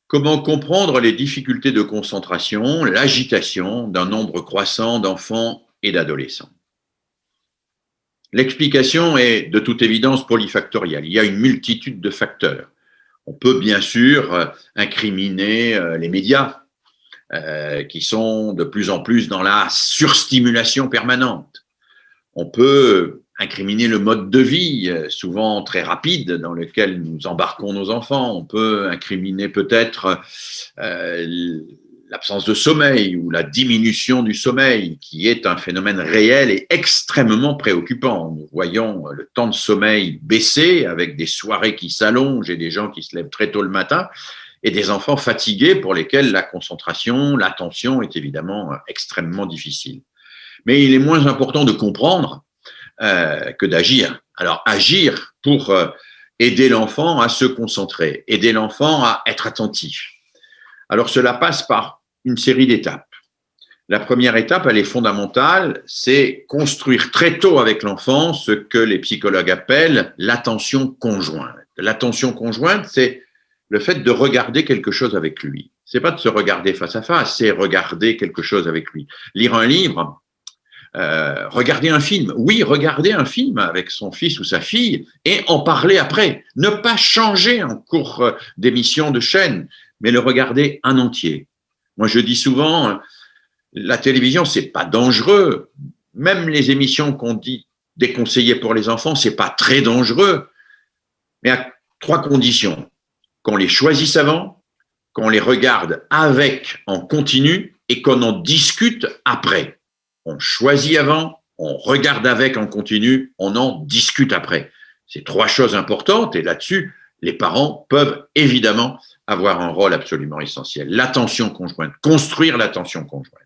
Comment comprendre les difficultés de concentration, l'agitation d'un nombre croissant d'enfants et d'adolescents? L'explication est de toute évidence polyfactorielle. Il y a une multitude de facteurs. On peut bien sûr incriminer les médias qui sont de plus en plus dans la surstimulation permanente. On peut incriminer le mode de vie, souvent très rapide, dans lequel nous embarquons nos enfants. On peut incriminer peut-être l'absence de sommeil ou la diminution du sommeil, qui est un phénomène réel et extrêmement préoccupant. Nous voyons le temps de sommeil baisser avec des soirées qui s'allongent et des gens qui se lèvent très tôt le matin et des enfants fatigués pour lesquels la concentration, l'attention est évidemment extrêmement difficile. Mais il est moins important de comprendre que d'agir. Alors, agir pour aider l'enfant à se concentrer, aider l'enfant à être attentif. Alors, cela passe par une série d'étapes. La première étape, elle est fondamentale, c'est construire très tôt avec l'enfant ce que les psychologues appellent l'attention conjointe. L'attention conjointe, c'est le fait de regarder quelque chose avec lui. C'est pas de se regarder face à face, c'est regarder quelque chose avec lui. Lire un livre, regarder un film. Oui, regarder un film avec son fils ou sa fille et en parler après. Ne pas changer en cours d'émission de chaîne, mais le regarder en entier. Moi, je dis souvent, la télévision, c'est pas dangereux. Même les émissions qu'on dit déconseillées pour les enfants, c'est pas très dangereux. Mais à 3 conditions. Qu'on les choisisse avant, qu'on les regarde avec en continu et qu'on en discute après. On choisit avant, on regarde avec en continu, on en discute après. C'est 3 choses importantes et là-dessus, les parents peuvent évidemment avoir un rôle absolument essentiel. L'attention conjointe, construire l'attention conjointe.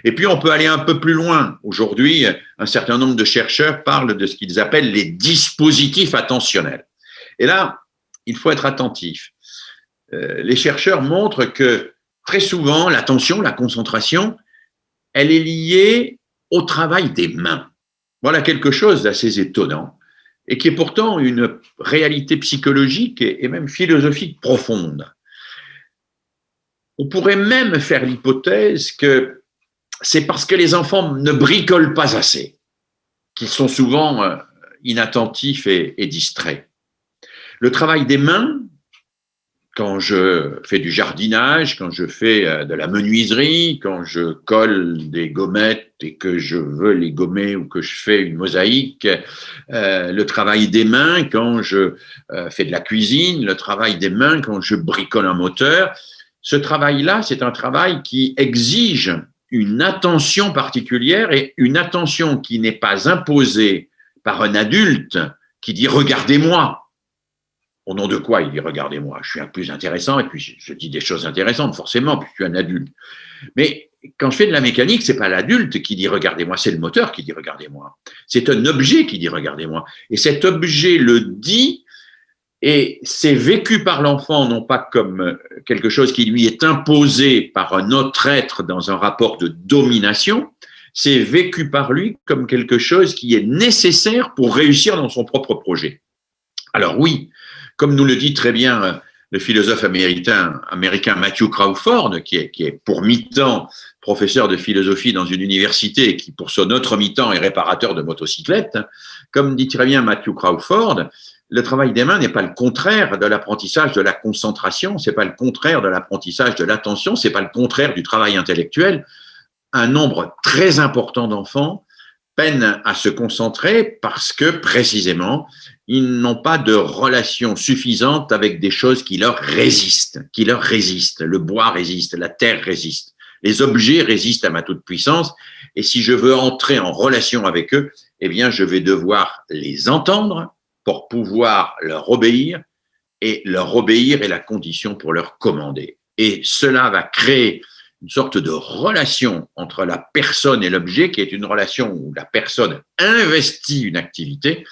Et puis, on peut aller un peu plus loin. Aujourd'hui, un certain nombre de chercheurs parlent de ce qu'ils appellent les dispositifs attentionnels. Et là, il faut être attentif. Les chercheurs montrent que très souvent, l'attention, la concentration, elle est liée au travail des mains. Voilà quelque chose d'assez étonnant et qui est pourtant une réalité psychologique et même philosophique profonde. On pourrait même faire l'hypothèse que c'est parce que les enfants ne bricolent pas assez qu'ils sont souvent inattentifs et distraits. Le travail des mains, quand je fais du jardinage, quand je fais de la menuiserie, quand je colle des gommettes et que je veux les gommer ou que je fais une mosaïque, le travail des mains quand je fais de la cuisine, le travail des mains quand je bricole un moteur, ce travail-là, c'est un travail qui exige une attention particulière et une attention qui n'est pas imposée par un adulte qui dit « regardez-moi ». Au nom de quoi il dit « regardez-moi », je suis un peu plus intéressant et puis je dis des choses intéressantes forcément, puis je suis un adulte. Mais quand je fais de la mécanique, c'est pas l'adulte qui dit « regardez-moi », c'est le moteur qui dit « regardez-moi ». C'est un objet qui dit « regardez-moi ». Et cet objet le dit et c'est vécu par l'enfant non pas comme quelque chose qui lui est imposé par un autre être dans un rapport de domination, c'est vécu par lui comme quelque chose qui est nécessaire pour réussir dans son propre projet. Alors oui, comme nous le dit très bien le philosophe américain Matthew Crawford, qui est pour mi-temps professeur de philosophie dans une université et qui pour son autre mi-temps est réparateur de motocyclettes, comme dit très bien Matthew Crawford, le travail des mains n'est pas le contraire de l'apprentissage de la concentration, c'est pas le contraire de l'apprentissage de l'attention, c'est pas le contraire du travail intellectuel. Un nombre très important d'enfants peinent à se concentrer parce que, précisément, ils n'ont pas de relation suffisante avec des choses qui leur résistent, Le bois résiste, la terre résiste, les objets résistent à ma toute-puissance. Et si je veux entrer en relation avec eux, eh bien, je vais devoir les entendre pour pouvoir leur obéir. Et leur obéir est la condition pour leur commander. Et cela va créer une sorte de relation entre la personne et l'objet, qui est une relation où la personne investit une activité,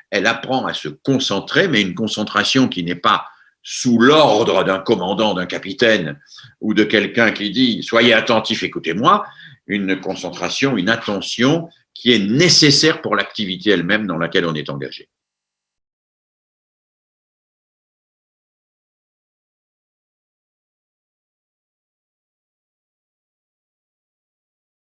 elle apprend à se concentrer, mais une concentration qui n'est pas sous l'ordre d'un commandant, d'un capitaine ou de quelqu'un qui dit « soyez attentif, écoutez-moi », une concentration, une attention qui est nécessaire pour l'activité elle-même dans laquelle on est engagé.